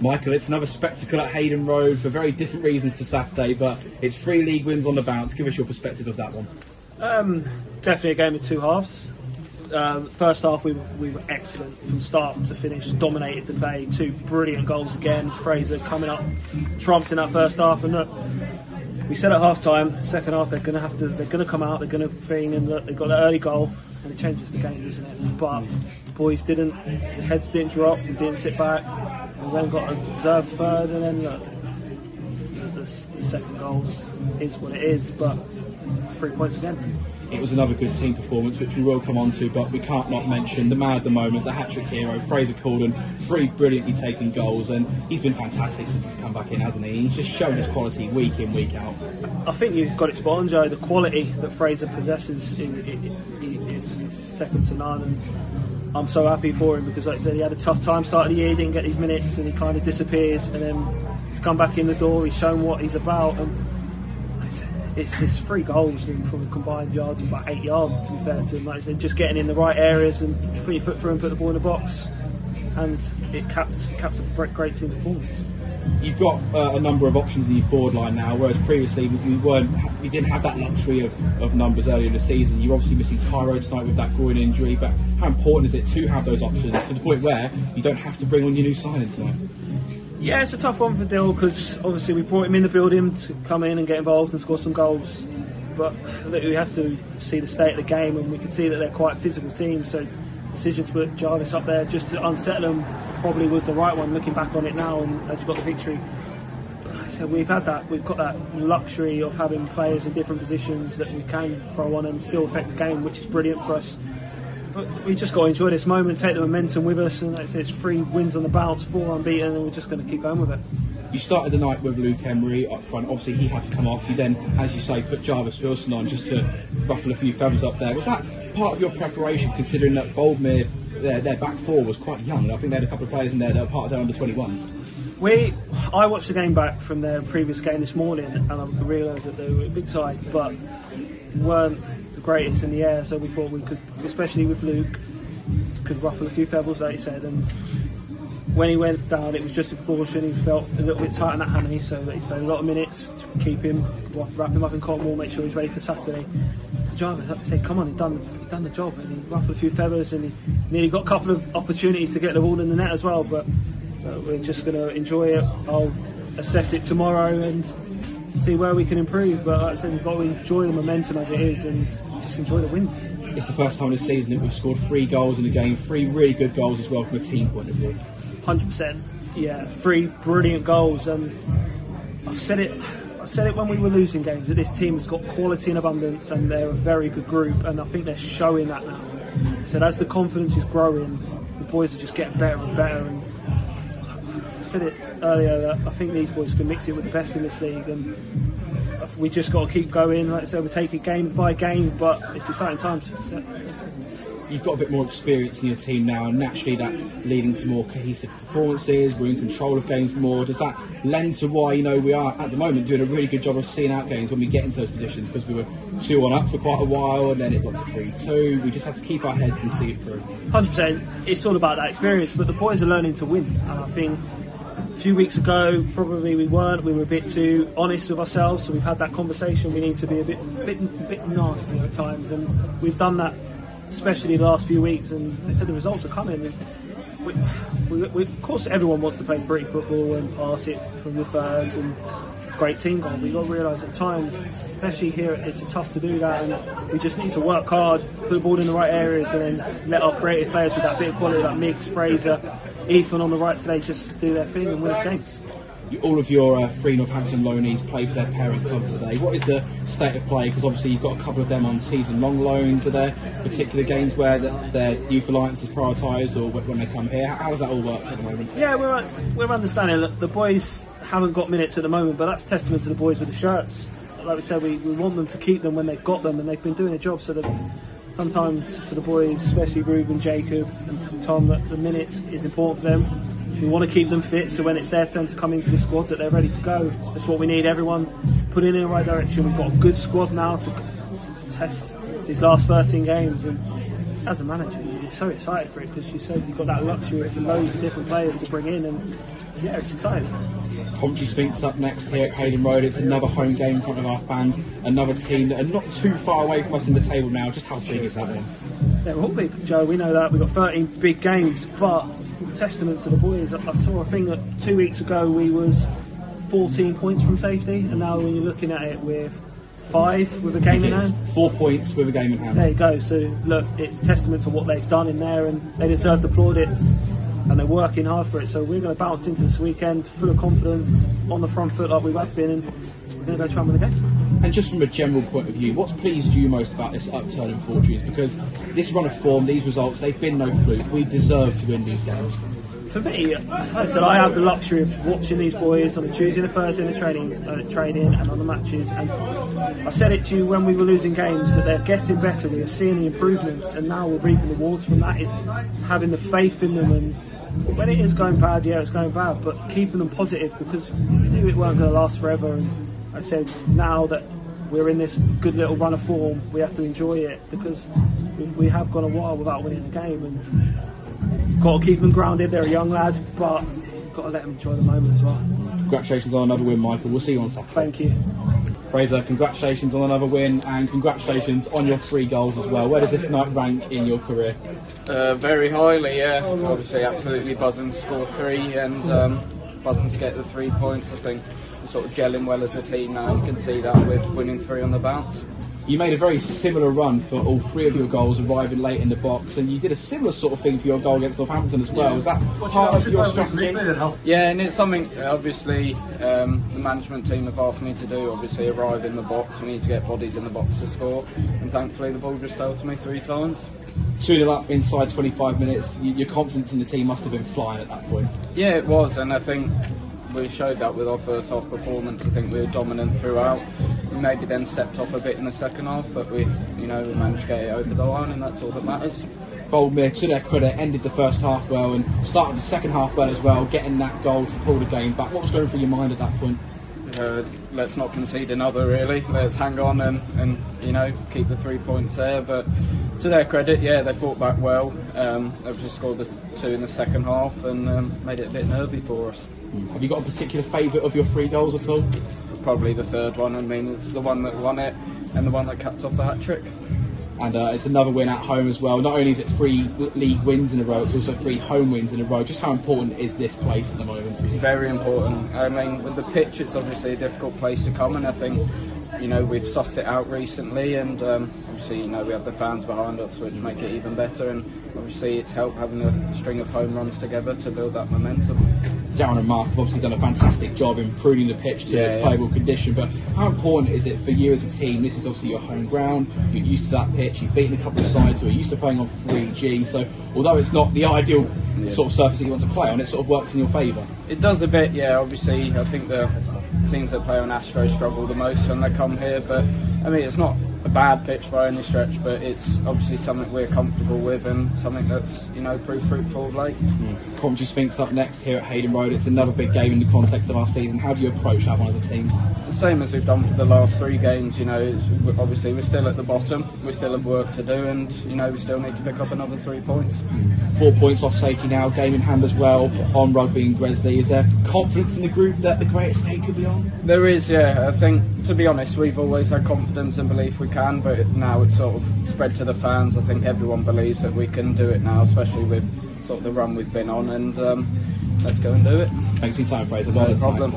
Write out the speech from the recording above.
Michael, it's another spectacle at Hayden Road for very different reasons to Saturday, but it's 3 league wins on the bounce. Give us your perspective of that one. Definitely a game of two halves. First half we were excellent from start to finish, dominated the play, 2 brilliant goals again. Fraser coming up trumps in that first half, and look, we said at half time, second half they're going to come out, they're going to thing, and look, they got that early goal and it changes the game, doesn't it? But the boys didn't, the heads didn't drop, we didn't sit back, we then got a deserved third, and then look, the second goal is what it is, but 3 points again. It was another good team performance, which we will come on to, but we can't not mention the man of the moment, the hat-trick hero, Fraser Corden. 3 brilliantly taken goals, and he's been fantastic since he's come back in, hasn't he? He's just shown his quality week in, week out. I think you've got it spot on, Joe. The quality that Fraser possesses is second to none, and I'm so happy for him because, like I said, he had a tough time starting the year, he didn't get his minutes, and he kind of disappears, and then he's come back in the door, he's shown what he's about, and it's 3 goals and from combined yards of about 8 yards, to be fair to him. Like I said, just getting in the right areas and put your foot through and put the ball in the box, and it caps a great team performance. You've got a number of options in your forward line now, whereas previously we didn't have that luxury of numbers earlier in the season. You're obviously missing Cairo tonight with that groin injury, but how important is it to have those options to the point where you don't have to bring on your new signing tonight? Yeah, it's a tough one for Dill because obviously we brought him in the building to come in and get involved and score some goals. But look, we have to see the state of the game, and we can see that they're quite a physical team. So the decision to put Jarvis up there just to unsettle them probably was the right one. Looking back on it now, and as you've got the victory, so we've got that luxury of having players in different positions that we can throw on and still affect the game, which is brilliant for us. But we just got to enjoy this moment, take the momentum with us, and like I say, it's 3 wins on the bounce, 4 unbeaten, and we're just going to keep going with it. You started the night with Luke Emery up front. Obviously, he had to come off. You then, as you say, put Jarvis Wilson on just to ruffle a few feathers up there. Was that part of your preparation, considering that Boldmere, their back 4 was quite young? And I think they had a couple of players in there that were part of their under-21s. I watched the game back from their previous game this morning, and I realised that they were a big side, but weren't the greatest in the air. So we thought we could, especially with Luke, could ruffle a few feathers, like you said. And when he went down, it was just a precaution. He felt a little bit tight on that hammy, so that he's played a lot of minutes to keep him, wrap him up in cotton wool, make sure he's ready for Saturday. Jarvis, like I said, come on, he's done the job, and he ruffled a few feathers, and he nearly got a couple of opportunities to get the ball in the net as well. But we're just going to enjoy it. I'll assess it tomorrow and see where we can improve. But like I said, we've got to enjoy the momentum as it is and just enjoy the wins. It's the first time this season that we've scored 3 goals in a game, 3 really good goals as well from a team point of view. 100%, yeah, 3 brilliant goals, and I've said it when we were losing games that this team has got quality in abundance, and they're a very good group, and I think they're showing that now. So as the confidence is growing, the boys are just getting better and better. And I said it earlier that I think these boys can mix it with the best in this league, and we just got to keep going. Like I said, we take it game by game, but it's exciting times. You've got a bit more experience in your team now, and naturally that's leading to more cohesive performances. We're in control of games more. Does that lend to why we are at the moment doing a really good job of seeing out games when we get into those positions? Because we were 2-1 up for quite a while, and then it got to 3-2. We just had to keep our heads and see it through. 100%. It's all about that experience, but the boys are learning to win, and I think a few weeks ago probably we weren't. We were a bit too honest with ourselves, so we've had that conversation. We need to be a bit nasty at times, and we've done that, especially the last few weeks, and they said the results are coming. And we, of course, everyone wants to play pretty football and pass it from the thirds and great team goal. But you've got to realise at times, especially here, it's tough to do that, and we just need to work hard, put the ball in the right areas, and then let our creative players with that bit of quality, like Miggs, Fraser, Ethan on the right today, just do their thing and win us games. All of your 3 Northampton loanees play for their parent club today. What is the state of play? Because obviously you've got a couple of them on season-long loans. Are there particular games where their youth alliance is prioritised, or when they come here? How does that all work at the moment? Yeah, we're understanding that the boys haven't got minutes at the moment, but that's testament to the boys with the shirts. Like we said, we want them to keep them when they've got them, and they've been doing a job. So that sometimes for the boys, especially Ruben, Jacob and Tom, that the minutes is important for them. We want to keep them fit, so when it's their turn to come into the squad, that they're ready to go. That's what we need. Everyone put in the right direction. We've got a good squad now to test these last 13 games, and as a manager, you're so excited for it because you said you've got that luxury of loads of different players to bring in, and yeah, it's exciting. Coventry Sphinx up next here at Hayden Road. It's another home game in front of our fans, another team that are not too far away from us in the table now. Just how big is that one? Yeah, we'll be, Joe, we know that. We've got 13 big games, but testament to the boys. I saw a thing that 2 weeks ago we was 14 points from safety, and now when you're looking at it with 5 with a game in hand. 4 points with a game in hand. There you go. So look, it's testament to what they've done in there, and they deserve the plaudits, and they're working hard for it. So we're going to bounce into this weekend full of confidence, on the front foot like we have been, and we're going to go try and win the game. And just from a general point of view, what's pleased you most about this upturn in fortunes? Because this run of form, these results, they've been no fluke. We deserve to win these games. For me, like I said, I have the luxury of watching these boys on a Tuesday and a Thursday in the training and on the matches. And I said it to you when we were losing games that they're getting better. We are seeing the improvements, and now we're reaping the rewards from that. It's having the faith in them, and when it is going bad, yeah, it's going bad, but keeping them positive because we knew it weren't going to last forever. And I said, now that we're in this good little run of form, we have to enjoy it because we have gone a while without winning a game, and got to keep them grounded. They're a young lad, but got to let them enjoy the moment as well. Congratulations on another win, Michael. We'll see you on Saturday. Thank you. Fraser, congratulations on another win, and congratulations on your 3 goals as well. Where does this night rank in your career? Very highly, yeah. Obviously, absolutely buzzing to score 3 and buzzing to get the 3 points. I think we're sort of gelling well as a team now. You can see that with winning 3 on the bounce. You made a very similar run for all 3 of your goals, arriving late in the box, and you did a similar sort of thing for your goal against Northampton as well. Was that part of your strategy? Yeah, and it's something, obviously, the management team have asked me to do. Obviously, arrive in the box. We need to get bodies in the box to score, and thankfully the ball just fell to me 3 times. 2-0 up inside 25 minutes. Your confidence in the team must have been flying at that point. Yeah, it was, and I think we showed that with our first half performance. I think we were dominant throughout. We maybe then stepped off a bit in the second half, but we managed to get it over the line, and that's all that matters. Boldmere, to their credit, ended the first half well and started the second half well as well, getting that goal to pull the game back. What was going through your mind at that point? Let's not concede another, really. Let's hang on and keep the 3 points there. But to their credit, yeah, they fought back well. They've just scored the 2 in the second half and made it a bit nervy for us. Have you got a particular favourite of your 3 goals at all? Probably the third one. I mean, it's the one that won it and the one that capped off the hat-trick. And it's another win at home as well. Not only is it 3 league wins in a row, it's also 3 home wins in a row. Just how important is this place at the moment? Very important. I mean, with the pitch, it's obviously a difficult place to come, and I think we've sussed it out recently, and obviously we have the fans behind us, which make it even better. And obviously, it's helped having a string of home runs together to build that momentum. Darren and Mark have obviously done a fantastic job improving the pitch to its playable condition, but how important is it for you as a team? This is obviously your home ground, you're used to that pitch, you've beaten a couple of sides who are used to playing on 3G, so although it's not the ideal sort of surface that you want to play on, it sort of works in your favour. It does a bit, yeah. Obviously, I think the teams that play on Astro struggle the most when they come here, but I mean, it's not a bad pitch by any stretch, but it's obviously something we're comfortable with and something that's proved fruitful of late. Coventry Sphinx up next here at Hayden Road. It's another big game in the context of our season. How do you approach that one as a team? The same as we've done for the last 3 games. Obviously we're still at the bottom, we still have work to do, and we still need to pick up another 3 points. 4 points off safety now, game in hand as well on Rugby and Gresley. Is there confidence in the group that the Great Escape could be on? There is, yeah. I think, to be honest, we've always had confidence and belief we can, but now it's sort of spread to the fans. I think everyone believes that we can do it now, especially with sort of the run we've been on, and let's go and do it. Thanks for your time, Fraser. No problem.